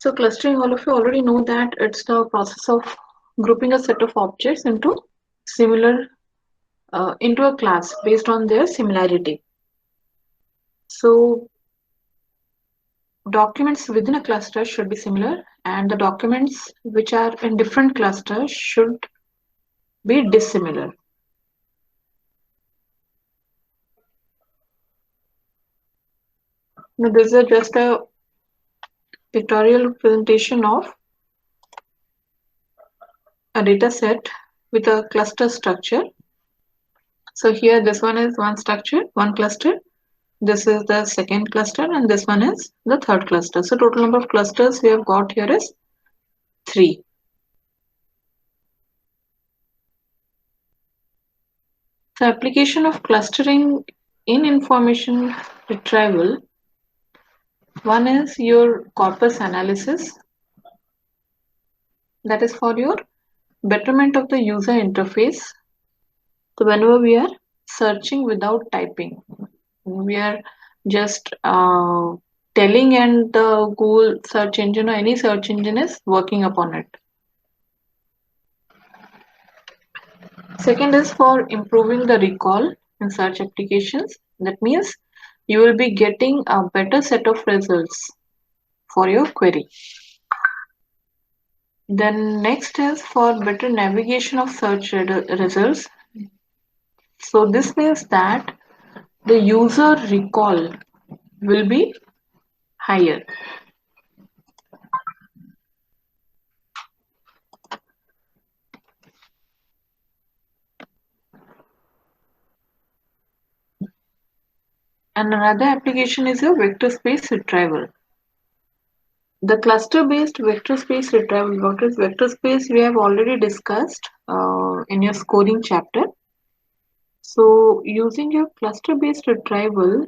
So clustering, all of you already know that it's the process of grouping a set of objects similar into a class based on their similarity. So documents within a cluster should be similar, and the documents which are in different clusters should be dissimilar. Now, this is just a pictorial representation of a data set with a cluster structure. So here this one is one structure, one cluster. This is the second cluster and this one is the third cluster. So total number of clusters we have got here is 3. So application of clustering in information retrieval. One is your corpus analysis. That is for your betterment of the user interface. So whenever we are searching without typing, we are just telling and the Google search engine or any search engine is working upon it. Second is for improving the recall in search applications. That means you will be getting a better set of results for your query. Then next is for better navigation of search results. So this means that the user recall will be higher. And another application is your vector space retrieval. The cluster-based vector space retrieval. What is vector space? We have already discussed in your scoring chapter. So using your cluster-based retrieval,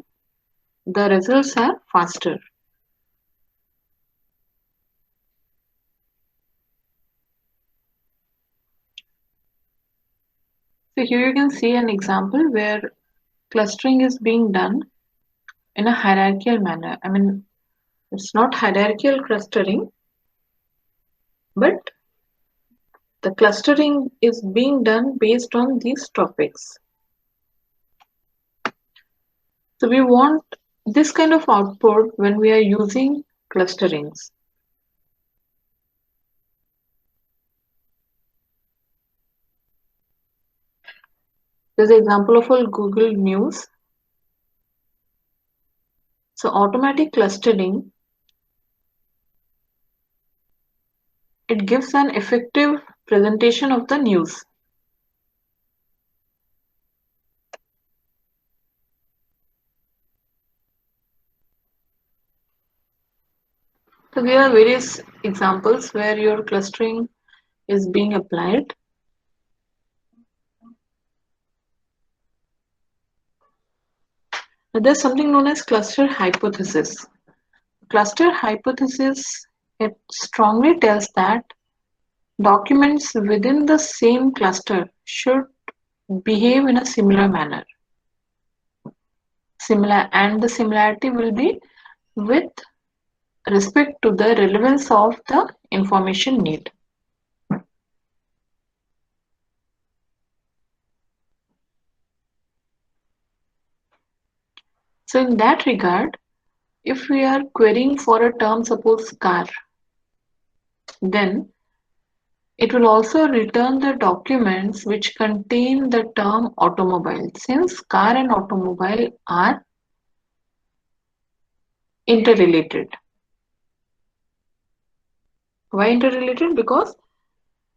the results are faster. So here you can see an example where clustering is being done in a hierarchical manner. I mean, it's not hierarchical clustering, but the clustering is being done based on these topics. So we want this kind of output when we are using clusterings. There's an example of a Google News. So automatic clustering, it gives an effective presentation of the news. So there are various examples where your clustering is being applied. There's something known as cluster hypothesis. Cluster hypothesis, it strongly tells that documents within the same cluster should behave in a similar manner. And the similarity will be with respect to the relevance of the information need. So in that regard, if we are querying for a term, suppose car, then it will also return the documents which contain the term automobile, since car and automobile are interrelated. Why interrelated? Because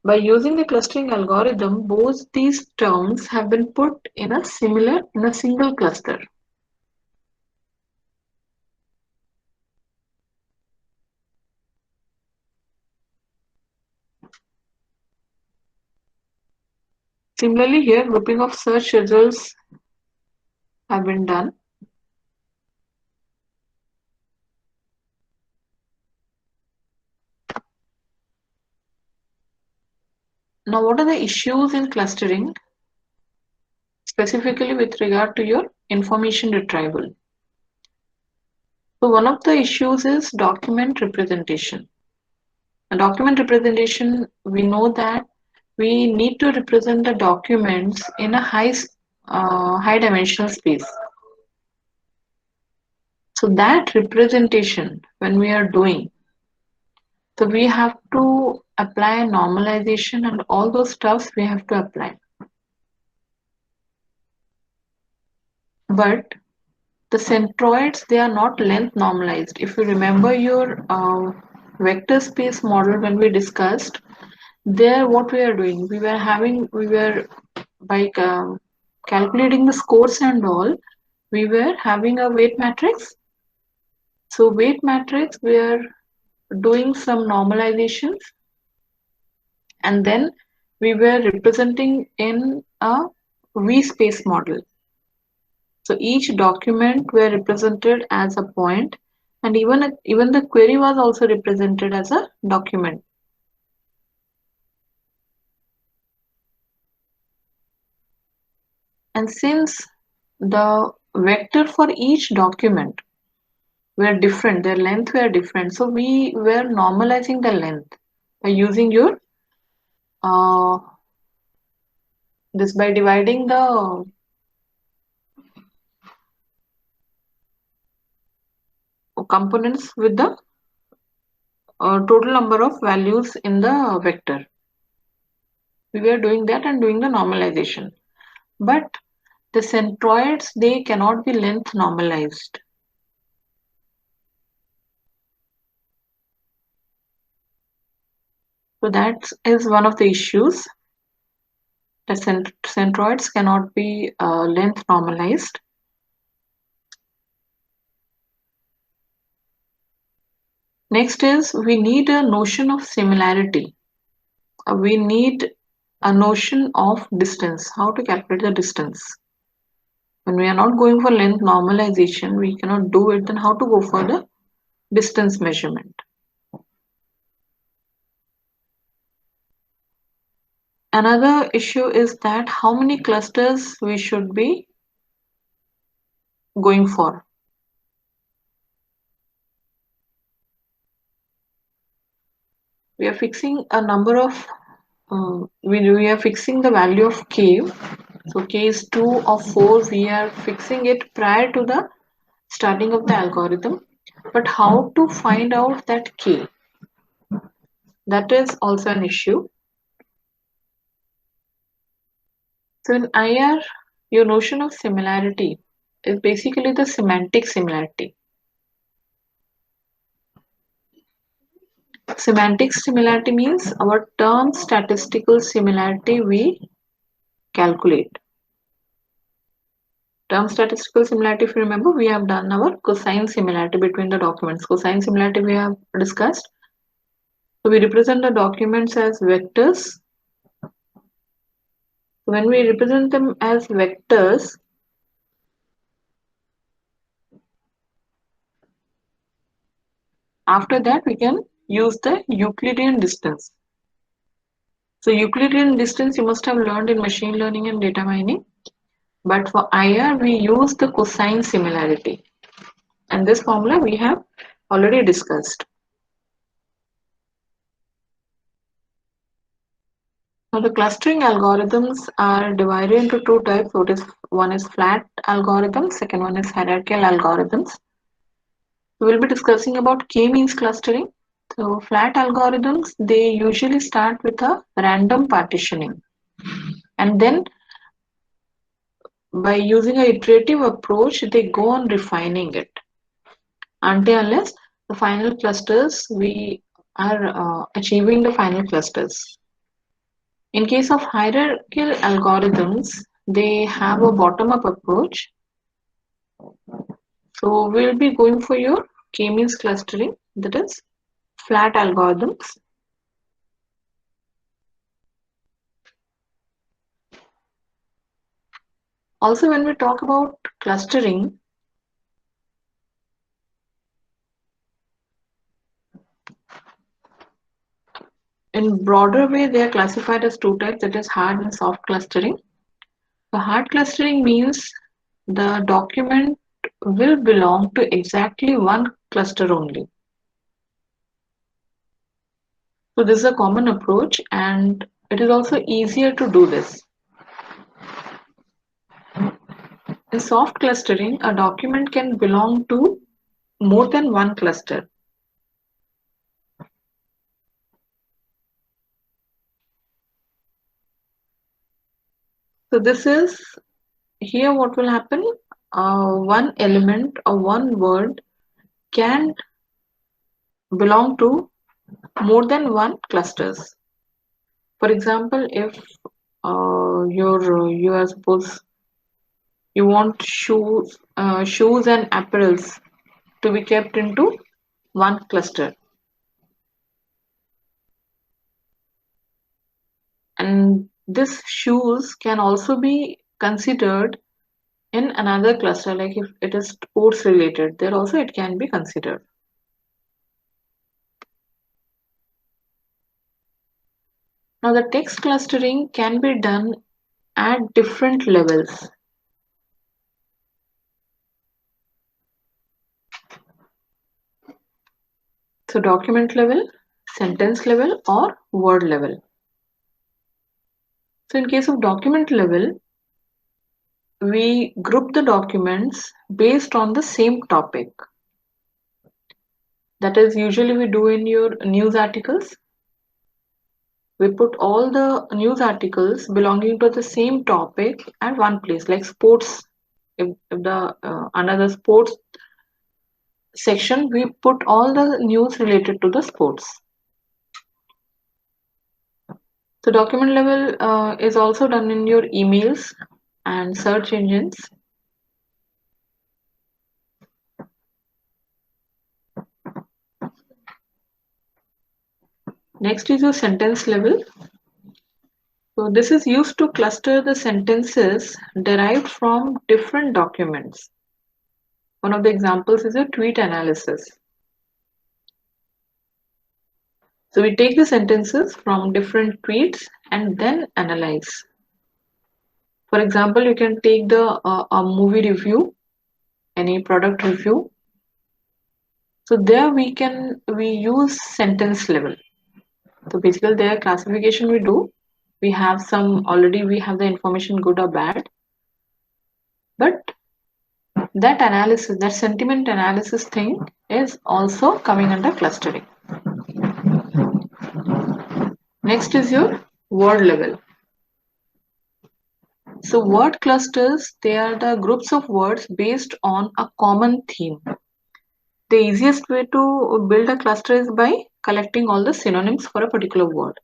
by using the clustering algorithm, both these terms have been put in a single cluster. Similarly, here grouping of search results have been done. Now, what are the issues in clustering, specifically with regard to your information retrieval? So one of the issues is document representation. A document representation, we know that we need to represent the documents in a high dimensional space. So that representation, when we are doing, so we have to apply normalization and all those stuffs we have to apply. But the centroids, they are not length normalized. If you remember your vector space model when we discussed, there what we are doing, we were by calculating the scores and all, we were having a weight matrix. So weight matrix, we are doing some normalizations, and then we were representing in a V space model. So each document were represented as a point, and even the query was also represented as a document. And since the vector for each document were different, their length were different, so we were normalizing the length by using your uh, this by dividing the components with the total number of values in the vector. We were doing that and doing the normalization. But the centroids, they cannot be length normalized. So that is one of the issues. The centroids cannot be length normalized. Next is we need a notion of similarity. We need a notion of distance, how to calculate the distance. When we are not going for length normalization, we cannot do it, then how to go for the distance measurement. Another issue is that how many clusters we should be going for. We are fixing a number of, we are fixing the value of k. So k is 2 or 4, we are fixing it prior to the starting of the algorithm. But how to find out that k? That is also an issue. So in IR, your notion of similarity is basically the semantic similarity. Semantic similarity means our term statistical similarity we calculate. Term statistical similarity, if you remember, we have done our cosine similarity between the documents. Cosine similarity we have discussed. So we represent the documents as vectors. When we represent them as vectors, after that we can use the Euclidean distance. So Euclidean distance you must have learned in machine learning and data mining. But for IR, we use the cosine similarity. And this formula we have already discussed. Now the clustering algorithms are divided into two types. So one is flat algorithms, second one is hierarchical algorithms. We will be discussing about k-means clustering. So flat algorithms, they usually start with a random partitioning. And then by using an iterative approach, they go on refining it until unless the final clusters we are achieving the final clusters. In case of hierarchical algorithms, they have a bottom-up approach. So we'll be going for your k-means clustering, that is flat algorithms. Also, when we talk about clustering, in broader way, they are classified as two types, that is hard and soft clustering. So hard clustering means the document will belong to exactly one cluster only. So this is a common approach and it is also easier to do this. In soft clustering, a document can belong to more than one cluster. So this is here what will happen. One element or one word can belong to more than one clusters. For example, if you are suppose you want shoes and apparels to be kept into one cluster, and this shoes can also be considered in another cluster, like if it is sports related, there also it can be considered. Now the text clustering can be done at different levels. So document level, sentence level, or word level. So in case of document level, we group the documents based on the same topic. That is usually we do in your news articles. We put all the news articles belonging to the same topic at one place, like sports. If the under the sports section, we put all the news related to the sports. So document level is also done in your emails and search engines. Next is your sentence level. So this is used to cluster the sentences derived from different documents. One of the examples is a tweet analysis. So we take the sentences from different tweets and then analyze. For example, you can take the a movie review, any product review. So there we use sentence level. So basically their classification we do. We have the information good or bad. But that analysis, that sentiment analysis thing is also coming under clustering. Next is your word level. So word clusters, they are the groups of words based on a common theme. The easiest way to build a cluster is by collecting all the synonyms for a particular word.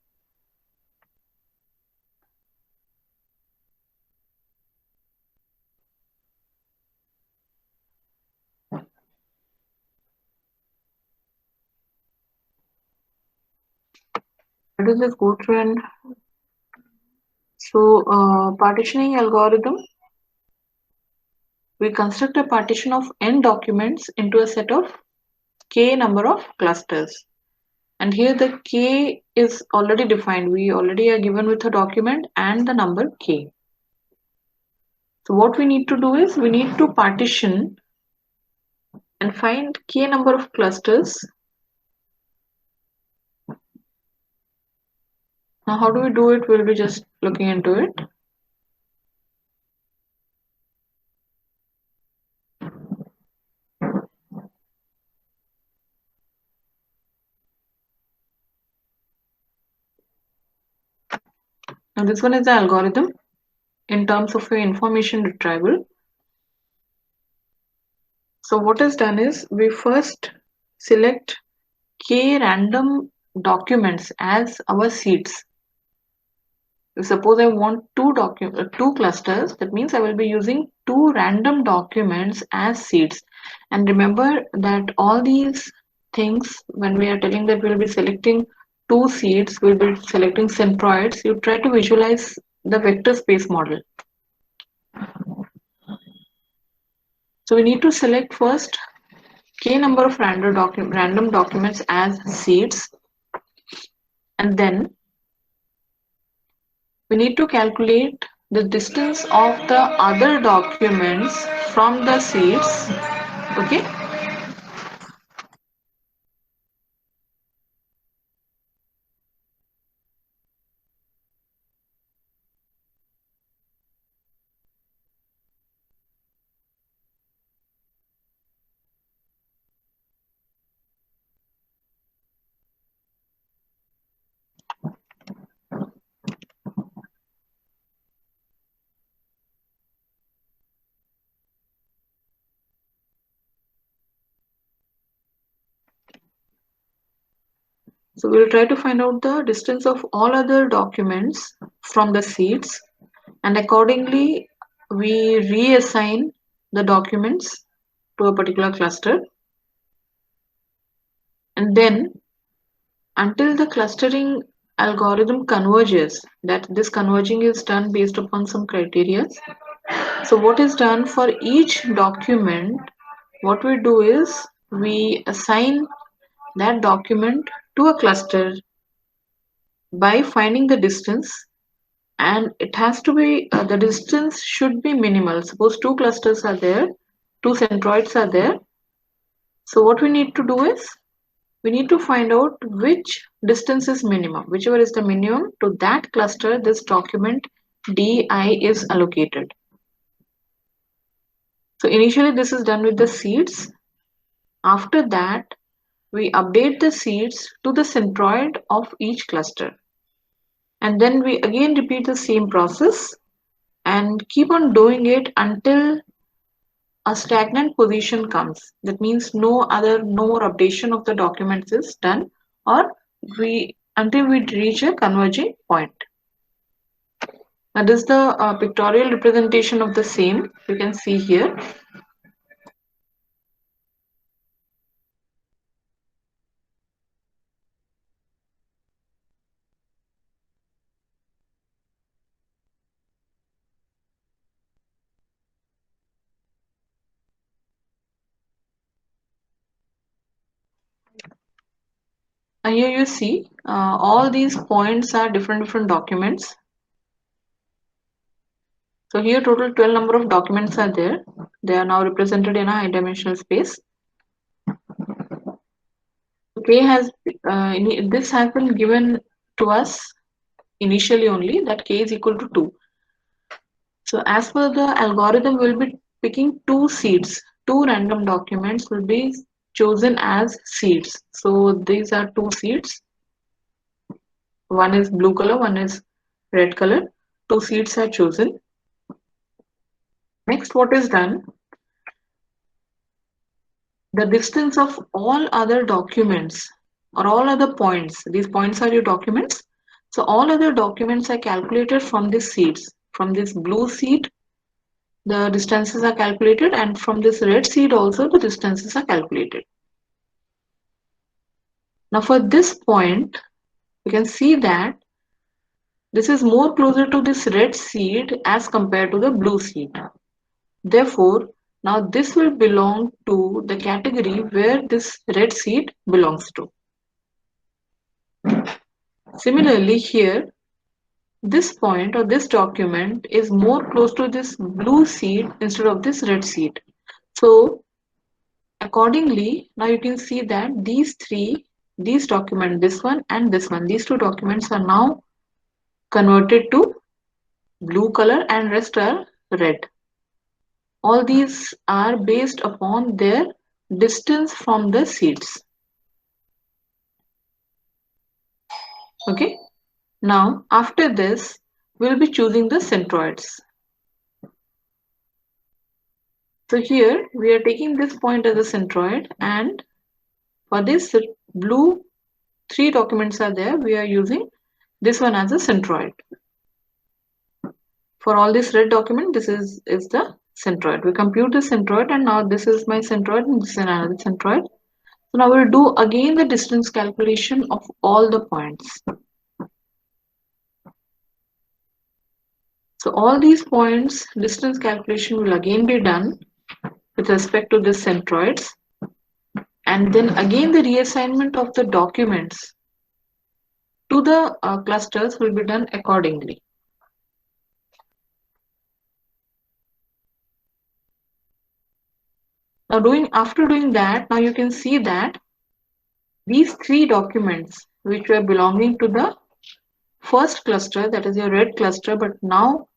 Let us just go through and partitioning algorithm. We construct a partition of n documents into a set of k number of clusters. And here the k is already defined. We already are given with a document and the number k. So what we need to do is we need to partition and find k number of clusters. Now how do we do it? We'll be just looking into it. Now this one is the algorithm in terms of your information retrieval. So what is done is we first select k random documents as our seeds. If suppose I want two clusters, that means I will be using two random documents as seeds. And remember that all these things, when we are telling that we'll be selecting two seeds, we'll be selecting centroids, you try to visualize the vector space model. So we need to select first k number of random documents as seeds, and then we need to calculate the distance of the other documents from the seeds. Okay. So we'll try to find out the distance of all other documents from the seeds, and accordingly we reassign the documents to a particular cluster. And then until the clustering algorithm converges, that this converging is done based upon some criteria. So what is done for each document, what we do is we assign that document to a cluster by finding the distance, and it has to be the distance should be minimal. Suppose two clusters are there, two centroids are there. So what we need to do is we need to find out which distance is minimum. Whichever is the minimum, to that cluster this document di is allocated. So initially this is done with the seeds. After that we update the seeds to the centroid of each cluster, and then we again repeat the same process and keep on doing it until a stagnant position comes. That means no more updation of the documents is done, or we until we reach a converging point. That is the pictorial representation of the same. You can see here. And here you see all these points are different documents. So here total 12 number of documents are there. They are now represented in a high dimensional space. K has this has been given to us initially only, that K is equal to 2. So as per the algorithm, we'll be picking two seeds. Two random documents will be chosen as seeds. So these are two seeds. One is blue color, one is red color. Two seeds are chosen. Next, what is done? The distance of all other documents or all other points. These points are your documents. So all other documents are calculated from these seeds. From this blue seed, the distances are calculated, and from this red seed also the distances are calculated. Now for this point, you can see that this is more closer to this red seed as compared to the blue seed. Therefore, now this will belong to the category where this red seed belongs to. Similarly here, this point or this document is more close to this blue seed instead of this red seed. So accordingly, now you can see that these documents, this one and this one, these two documents are now converted to blue color and rest are red. All these are based upon their distance from the seeds. Okay. Now after this, we'll be choosing the centroids. So here we are taking this point as a centroid, and for this blue, three documents are there. We are using this one as a centroid. For all this red document, this is the centroid. We compute the centroid, and now this is my centroid and this is another centroid. So now we'll do again the distance calculation of all the points. So all these points, distance calculation will again be done with respect to the centroids, and then again the reassignment of the documents to the clusters will be done accordingly. Now after doing that, now you can see that these three documents which were belonging to the first cluster, that is your red cluster, but now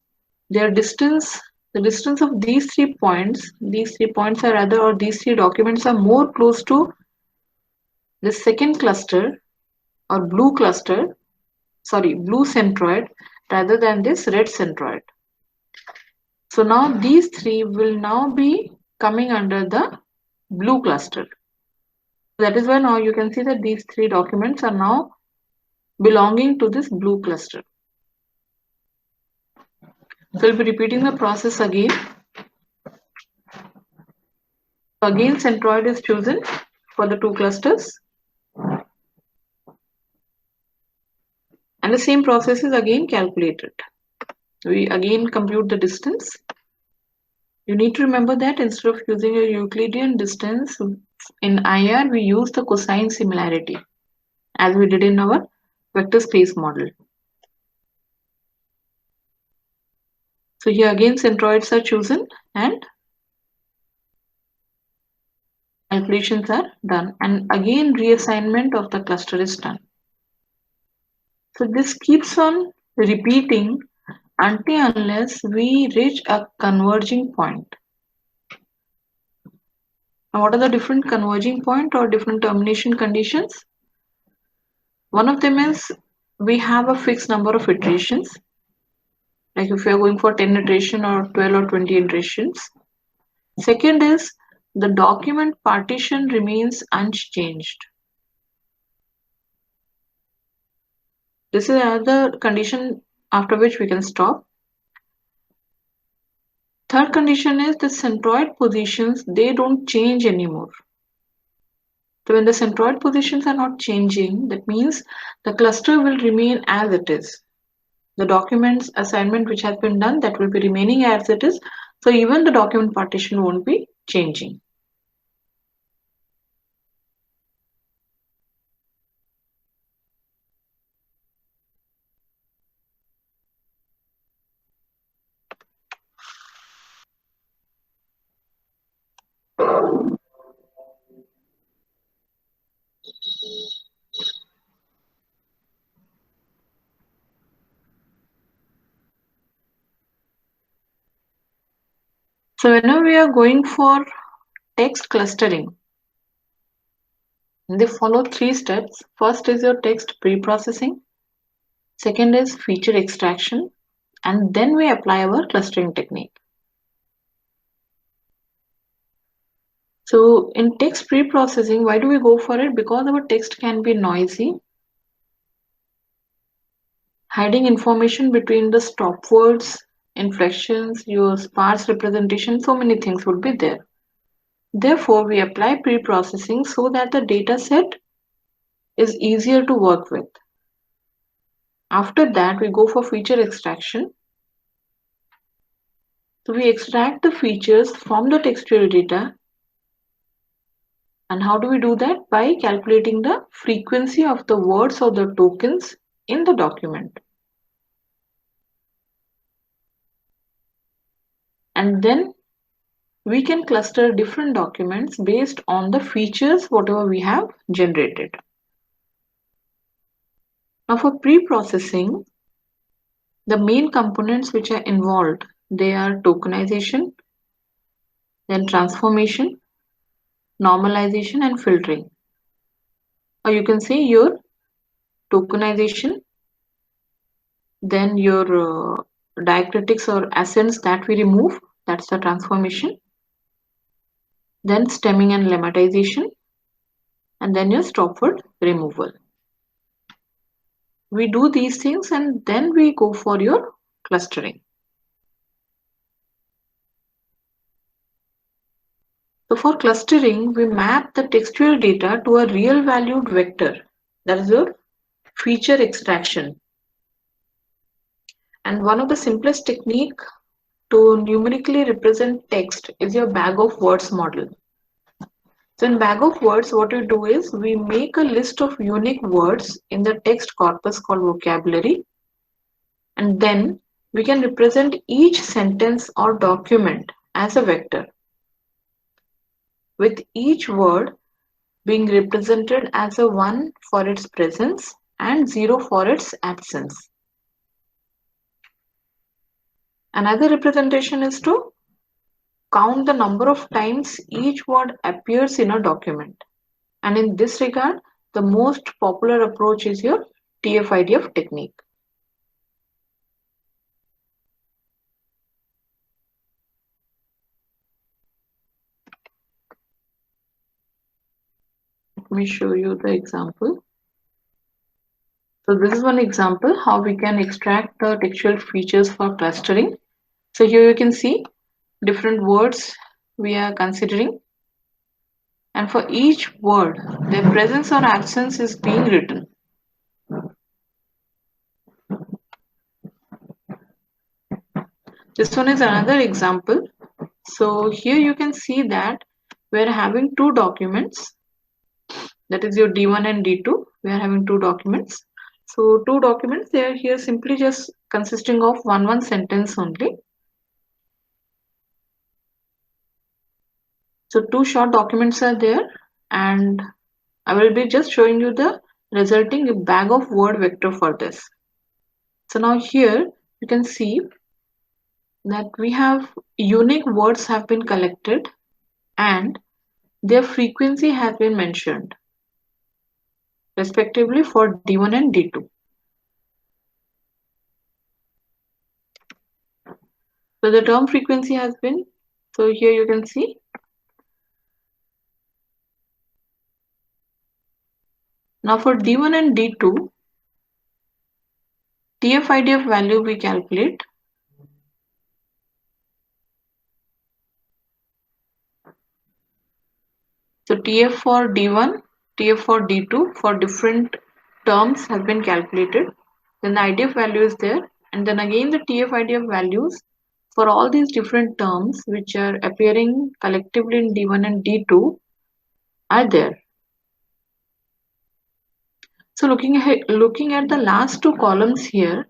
their distance, the distance of these 3 points, these 3 points are rather, or these 3 documents are more close to the second cluster or blue cluster, sorry, blue centroid rather than this red centroid. So now these 3 will now be coming under the blue cluster. That is why now you can see that these 3 documents are now belonging to this blue cluster. So we'll be repeating the process again. Again, centroid is chosen for the two clusters. And the same process is again calculated. We again compute the distance. You need to remember that instead of using a Euclidean distance in IR, we use the cosine similarity as we did in our vector space model. So here again centroids are chosen and calculations are done, and again reassignment of the cluster is done. So this keeps on repeating until unless we reach a converging point. Now what are the different converging point or different termination conditions? One of them is we have a fixed number of iterations, like if you are going for 10 iteration or 12 or 20 iterations. Second is the document partition remains unchanged. This is another condition after which we can stop. Third condition is the centroid positions, they don't change anymore. So when the centroid positions are not changing, that means the cluster will remain as it is. The documents assignment which has been done, that will be remaining as it is. So even the document partition won't be changing. So whenever we are going for text clustering, they follow three steps. First is your text pre-processing. Second is feature extraction. And then we apply our clustering technique. So in text pre-processing, why do we go for it? Because our text can be noisy, hiding information between the stop words, inflections, your sparse representation, so many things would be there. Therefore, we apply pre-processing so that the data set is easier to work with. After that, we go for feature extraction. So we extract the features from the textual data. And how do we do that? By calculating the frequency of the words or the tokens in the document. And then we can cluster different documents based on the features whatever we have generated. Now for pre-processing, the main components which are involved, they are tokenization, then transformation, normalization and filtering. Or you can say your tokenization, then your diacritics or accents that we remove, that's the transformation, then stemming and lemmatization, and then your stop word removal. We do these things and then we go for your clustering. So for clustering, we map the textual data to a real valued vector. That is your feature extraction. And one of the simplest technique to numerically represent text is your bag of words model. So in bag of words, what we do is we make a list of unique words in the text corpus called vocabulary. And then we can represent each sentence or document as a vector, with each word being represented as a 1 for its presence and 0 for its absence. Another representation is to count the number of times each word appears in a document. And in this regard, the most popular approach is your TF-IDF technique. Let me show you the example. So this is one example how we can extract the textual features for clustering. So here you can see different words we are considering, and for each word their presence or absence is being written. This one is another example. So here you can see that we're having two documents, that is your D1 and D2. We are having two documents. So two documents, they are here simply just consisting of one sentence only. So two short documents are there, and I will be just showing you the resulting bag of word vector for this. So now here you can see that we have unique words have been collected and their frequency has been mentioned respectively for D1 and D2. So the term frequency has been, so here you can see. Now for D1 and D2, TF-IDF value we calculate. So TF for D1, TF for D2 for different terms has been calculated. Then the IDF value is there, and then again the TF-IDF values for all these different terms which are appearing collectively in D1 and D2 are there. So looking at the last two columns here,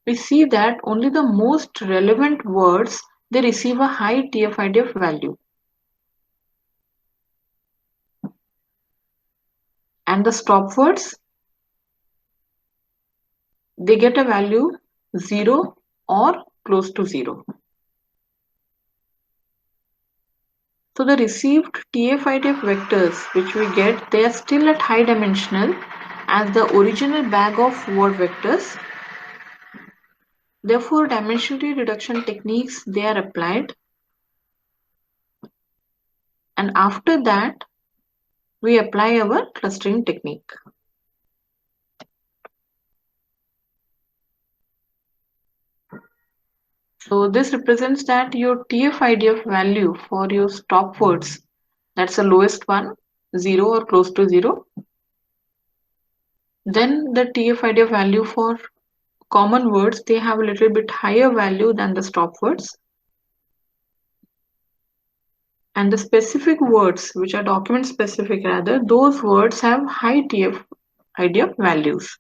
we see that only the most relevant words, they receive a high TF-IDF value, and the stop words, they get a value 0 or close to 0. So the received TF-IDF vectors which we get, they are still at high dimensional as the original bag of word vectors. Therefore, dimensionality reduction techniques, they are applied, and after that we apply our clustering technique. So this represents that your TF-IDF value for your stop words, that's the lowest one, 0 or close to 0. Then the TF-IDF value for common words, they have a little bit higher value than the stop words. And the specific words, which are document specific rather, those words have high TF-IDF values.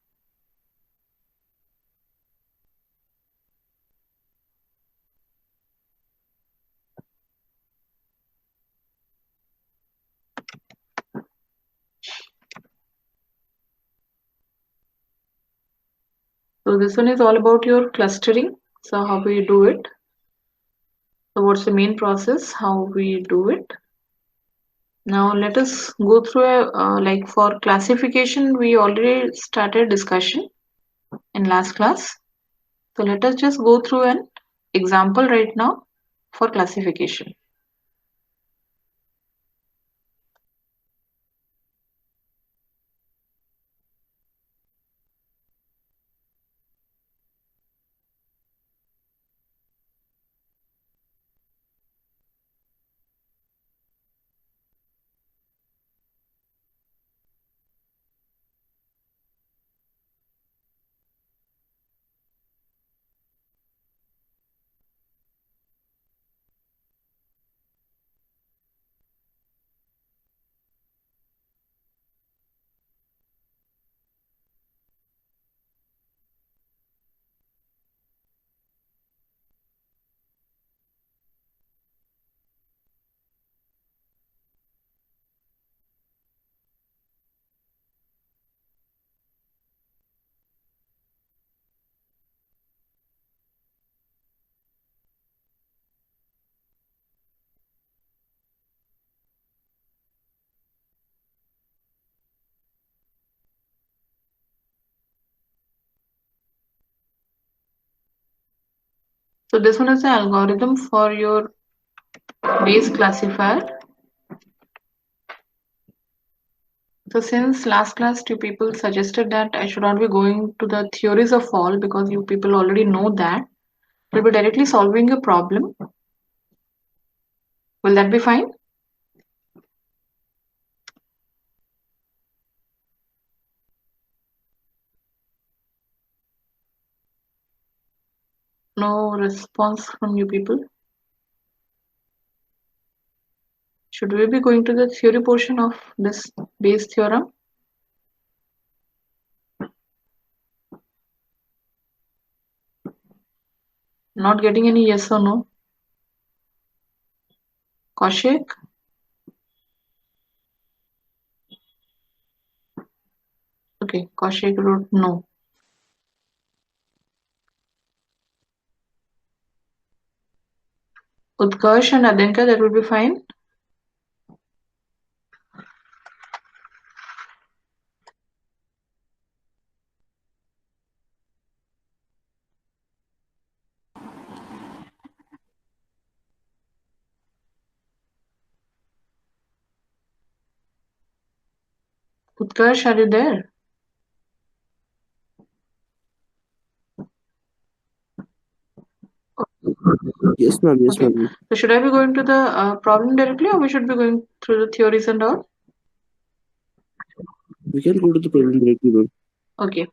So this one is all about your clustering. So how we do it? So what's the main process? How we do it? Now let us go through like for classification, we already started discussion in last class. So let us just go through an example right now for classification. So this one is the algorithm for your base classifier. So since last class two people suggested that I should not be going to the theories of all because you people already know that, we'll be directly solving a problem. Will that be fine? No response from you people. Should we be going to the theory portion of this Bayes theorem? Not getting any yes or no. Kaushik? Okay, Kaushik wrote no. Utkarsh and Adenka, that will be fine. Utkarsh, are you there? Yes, ma'am. Yes, Okay. ma'am. So should I be going to the problem directly or we should be going through the theories and all? We can go to the problem directly, ma'am. Okay.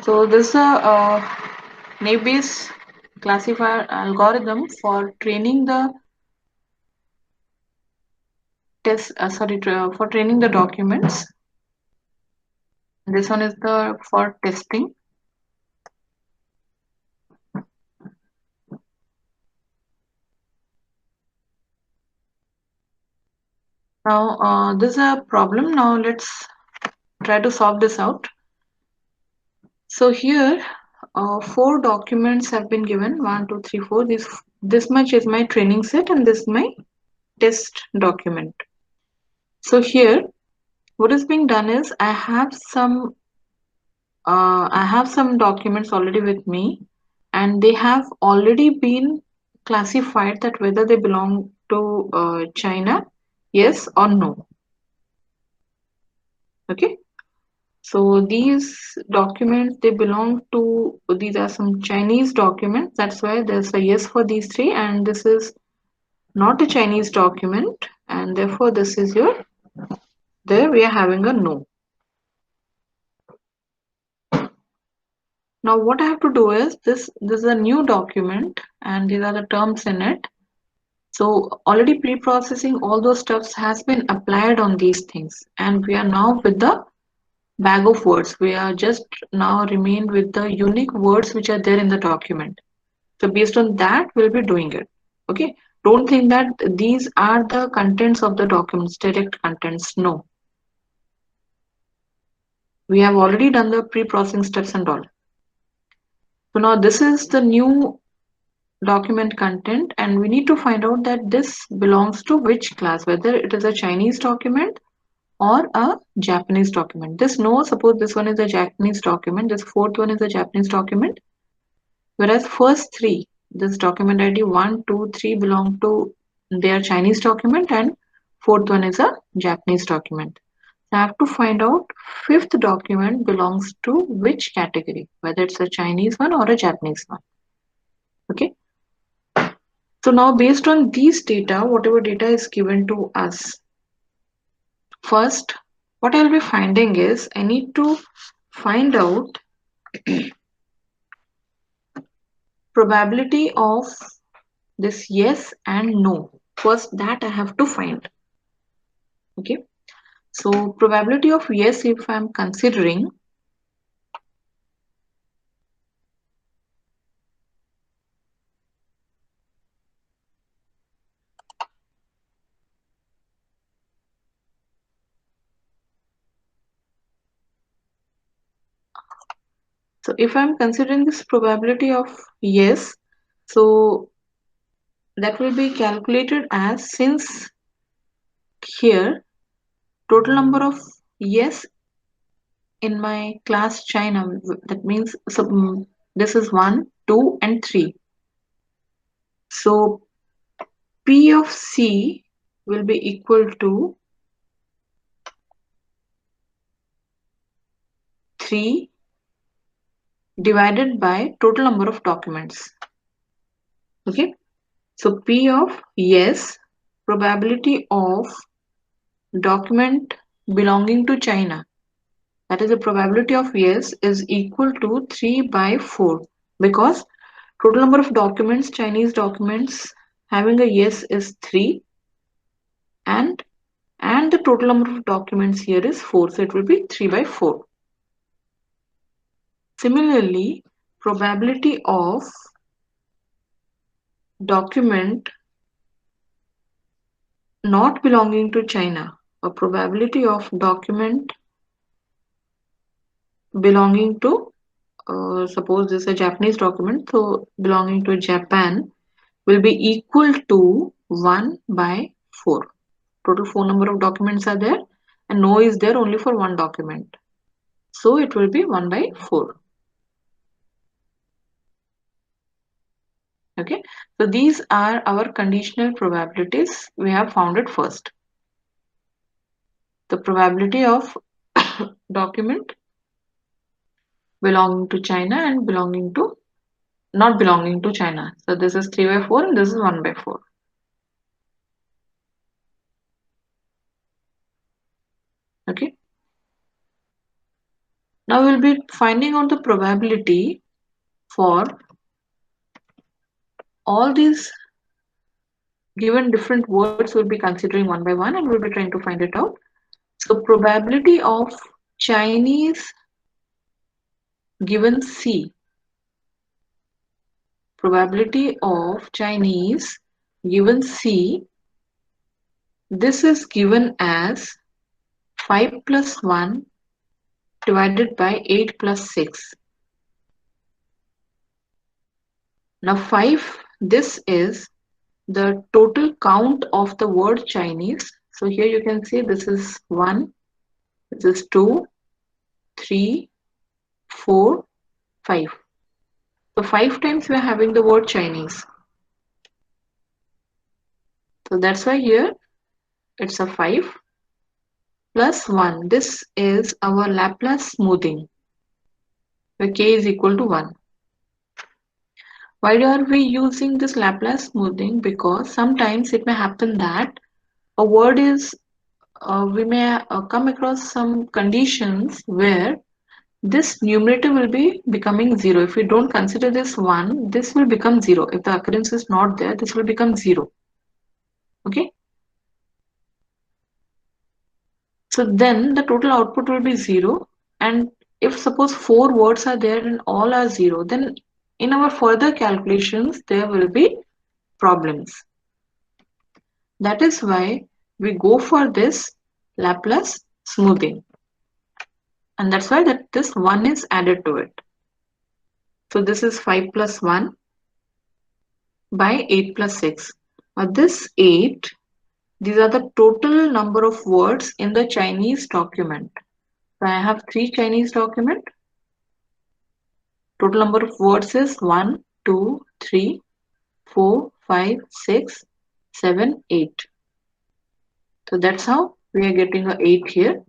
So this is a naive-Bayes classifier algorithm for training the for training the documents. This one is the for testing. Now this is a problem. Now let's try to solve this out. So here, four documents have been given. One, two, three, four. This much is my training set, and this is my test document. So here, what is being done is I have some documents already with me, and they have already been classified that whether they belong to China, yes or no. Okay. So these documents they belong to these are some Chinese documents. That's why there's a yes for these three, and this is not a Chinese document, and therefore this is your there we are having a no. Now what I have to do is this is a new document and these are the terms in it. So already pre-processing all those stuffs has been applied on these things, and we are now with the bag of words. We are just now remain with the unique words which are there in the document. So based on that, we'll be doing it. Okay. Don't think that these are the contents of the documents, direct contents. No. We have already done the pre-processing steps and all. So now this is the new document content and we need to find out that this belongs to which class, whether it is a Chinese document or a Japanese document. This no, suppose this one is a Japanese document, this fourth one is a Japanese document, whereas first three, this document ID 1, 2, 3 belong to their Chinese document and fourth one is a Japanese document. So I have to find out fifth document belongs to which category, whether it's a Chinese one or a Japanese one. Okay. So now based on these data, whatever data is given to us, first, what I'll be finding is I need to find out probability of this yes and no. First, that I have to find. Okay. So probability of yes, if I'm considering, so if I'm considering this probability of yes, so that will be calculated as since here total number of yes in my class China, that means so, this is 1, 2 and 3. So P of C will be equal to 3 divided by total number of documents. Okay, so P of yes, probability of document belonging to China, that is the probability of yes, is equal to 3 by 4, because total number of documents, Chinese documents having a yes is 3, and the total number of documents here is 4, so it will be 3 by 4. Similarly, probability of document not belonging to China, or probability of document belonging to, suppose this is a Japanese document, so belonging to Japan will be equal to 1 by 4. Total 4 number of documents are there, and no is there only for one document. So it will be 1 by 4. Okay, so these are our conditional probabilities. We have found it first. The probability of document belonging to China and belonging to not belonging to China. So this is 3 by 4 and this is 1 by 4. Okay. Now we'll be finding out the probability for all these given different words. We'll be considering one by one and we'll be trying to find it out. So probability of Chinese given C. Probability of Chinese given C. This is given as 5 plus 1 divided by 8 plus 6. Now 5, this is the total count of the word Chinese. So here you can see this is 1, this is 2, 3, 4, 5. So 5 times we are having the word Chinese. So that's why here it's a 5 plus 1. This is our Laplace smoothing, where k is equal to 1. Why are we using this Laplace smoothing? Because sometimes it may happen that a word is, we may come across some conditions where this numerator will be becoming 0. If we don't consider this 1, this will become 0. If the occurrence is not there, this will become 0. Okay. So then the total output will be 0. And if suppose 4 words are there and all are 0, then in our further calculations, there will be problems. That is why we go for this Laplace smoothing. And that's why this 1 is added to it. So this is 5 plus 1 by 8 plus 6. Now this 8, these are the total number of words in the Chinese document. So I have 3 Chinese document. Total number of words is 1, 2, 3, 4, 5, 6, 7, 8. So that's how we are getting a 8 here.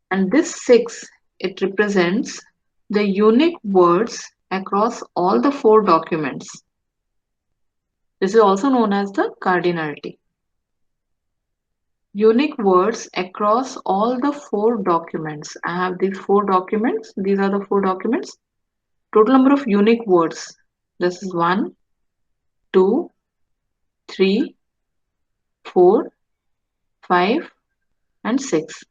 And this 6, it represents the unique words across all the 4 documents. This is also known as the cardinality. Unique words across all the 4 documents. I have these 4 documents. These are the 4 documents. Total number of unique words. This is 1, 2, 3, 4, 5, and 6.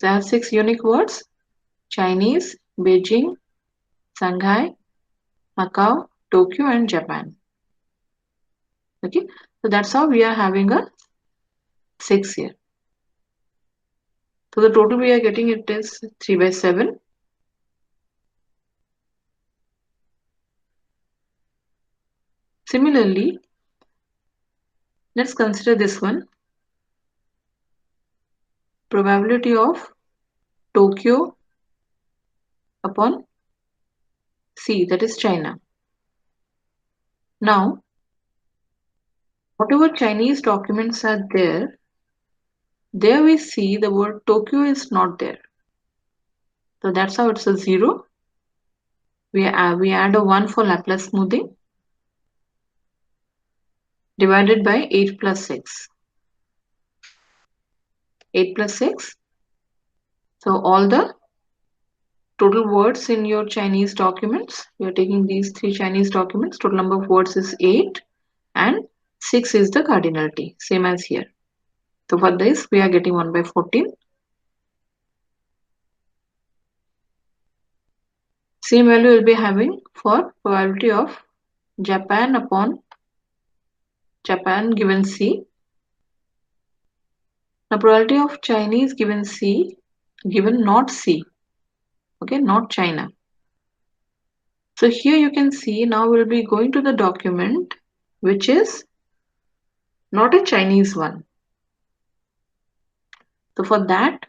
So I have 6 unique words: Chinese, Beijing, Shanghai, Macau, Tokyo, and Japan. Okay, so that's how we are having a 6 here. So the total we are getting, it is 3 by 7. Similarly, let's consider this one. Probability of Tokyo upon C, that is China. Now, whatever Chinese documents are there we see the word Tokyo is not there. So that's how it's a 0. We add a 1 for Laplace smoothing, divided by 8 plus 6. 8 plus 6. So all the total words in your Chinese documents, we are taking these 3 Chinese documents, total number of words is 8 and 6 is the cardinality, same as here. So for this we are getting 1 by 14. Same value will be having for probability of Japan upon Japan given C. Now probability of Chinese given C, given not C, okay, not China. So here you can see now we'll be going to the document which is not a Chinese one. So for that,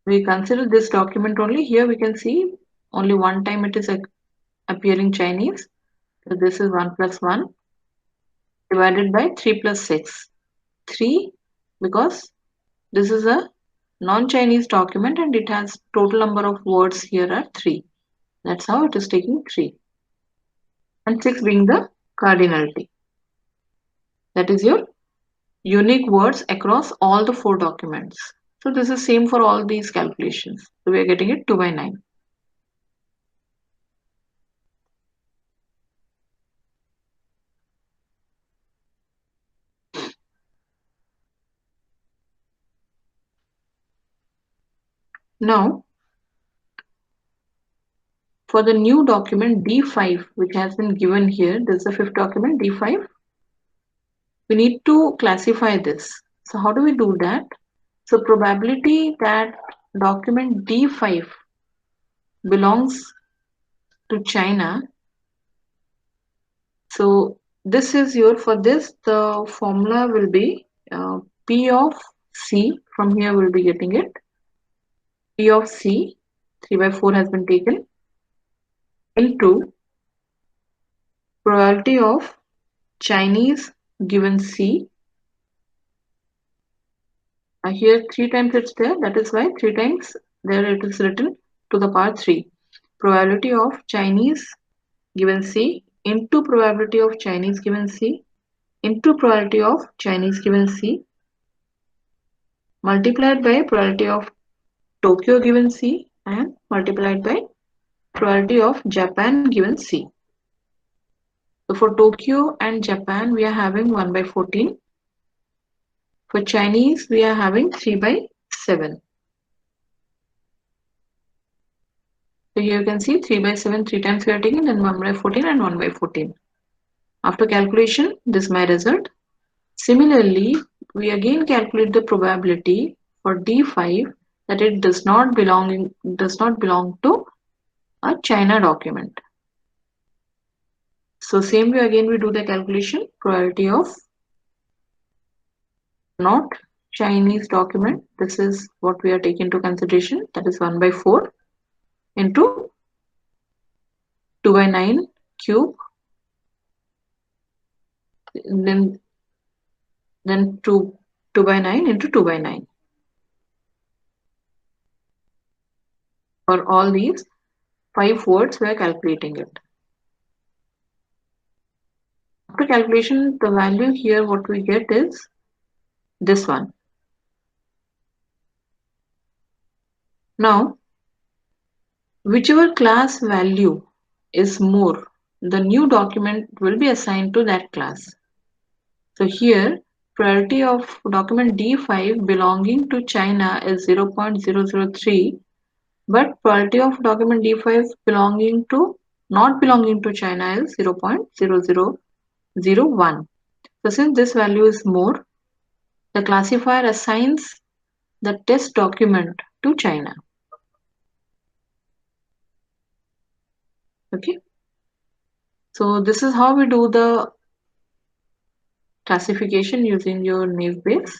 we consider this document only. Here we can see only one time it is appearing Chinese. So this is 1 plus 1 divided by 3 plus 6. 3 because this is a non-Chinese document and it has total number of words here are 3. That's how it is taking 3. And 6 being the cardinality. That is your unique words across all the 4 documents. So this is same for all these calculations. So we are getting it 2 by 9. Now, for the new document D5, which has been given here, this is the 5th document D5. We need to classify this. So how do we do that? So probability that document D5 belongs to China. So this is your, for this the formula will be P of C. From here we'll be getting it. P of C, 3 by 4 has been taken, into probability of Chinese given C. Here 3 times it's there, that is why 3 times there it is written to the power 3. Probability of Chinese given C into probability of Chinese given C into probability of Chinese given C multiplied by probability of Tokyo given C and multiplied by probability of Japan given C. So for Tokyo and Japan we are having 1 by 14. For Chinese we are having 3 by 7. So here you can see 3 by 7, 3 times we are taking, then 1 by 14 and 1 by 14. After calculation, this is my result. Similarly, we again calculate the probability for D5 that it does not belong to a China document. So same way again we do the calculation, probability of not Chinese document. This is what we are taking into consideration, that is 1 by 4 into 2 by 9 cube, then 2 by 9 into 2 by 9. For all these 5 words we are calculating it. After calculation, the value here what we get is this one. Now, whichever class value is more, the new document will be assigned to that class. So here, priority of document D5 belonging to China is 0.003, but priority of document D5 not belonging to China is 0.0001. So since this value is more, the classifier assigns the test document to China. Okay. So this is how we do the classification using your naive Bayes.